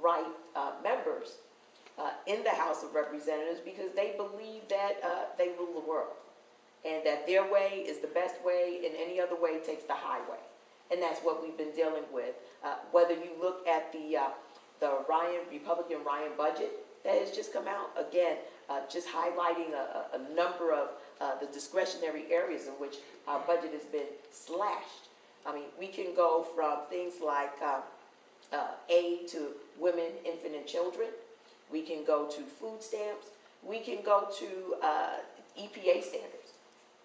right members in the House of Representatives because they believe that they rule the world and that their way is the best way and any other way takes the highway. And that's what we've been dealing with. Whether you look at the Republican Ryan budget that has just come out, again, just highlighting a number of the discretionary areas in which our budget has been slashed. I mean, we can go from things like aid to women, infant, and children. We can go to food stamps. We can go to EPA standards.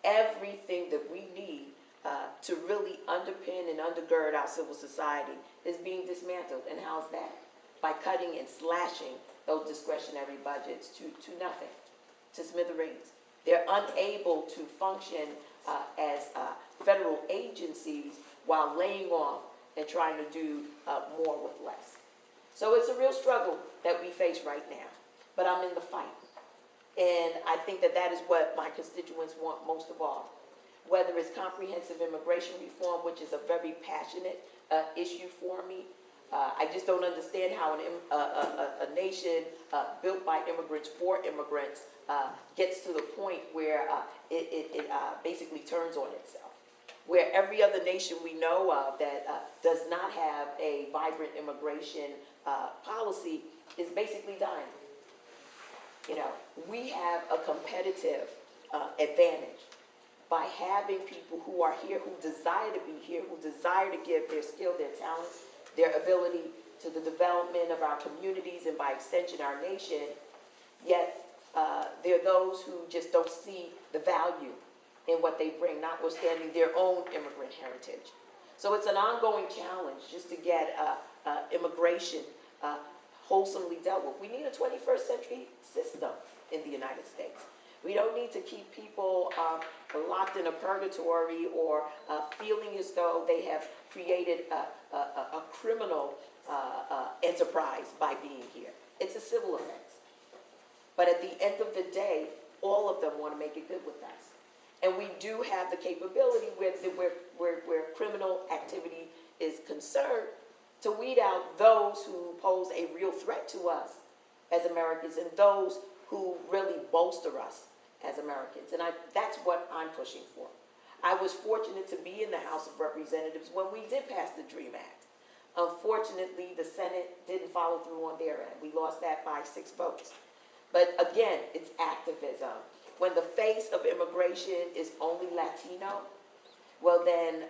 Everything that we need to really underpin and undergird our civil society is being dismantled. And how's that? By cutting and slashing those discretionary budgets to nothing, to smithereens. They're unable to function as federal agencies while laying off and trying to do more with less. So it's a real struggle that we face right now, but I'm in the fight. And I think that that is what my constituents want most of all. Whether it's comprehensive immigration reform, which is a very passionate issue for me. I just don't understand how a nation built by immigrants for immigrants gets to the point where it basically turns on itself. Where every other nation we know of that does not have a vibrant immigration policy is basically dying. You know, we have a competitive advantage by having people who are here, who desire to be here, who desire to give their skill, their talent, their ability to the development of our communities and by extension our nation, yet there are those who just don't see the value in what they bring, notwithstanding their own immigrant heritage. So it's an ongoing challenge just to get immigration wholesomely dealt with. We need a 21st century system in the United States. We don't need to keep people locked in a purgatory or feeling as though they have created a criminal enterprise by being here. It's a civil offense. But at the end of the day, all of them want to make it good with us. And we do have the capability where criminal activity is concerned to weed out those who pose a real threat to us as Americans and those who really bolster us as Americans. And that's what I'm pushing for. I was fortunate to be in the House of Representatives when we did pass the DREAM Act. Unfortunately, the Senate didn't follow through on their end. We lost that by 6 votes. But again, it's activism. When the face of immigration is only Latino, well then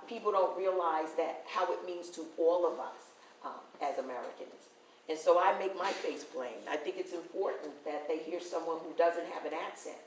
people don't realize that how it means to all of us as Americans. And so I make my face plain. I think it's important that they hear someone who doesn't have an accent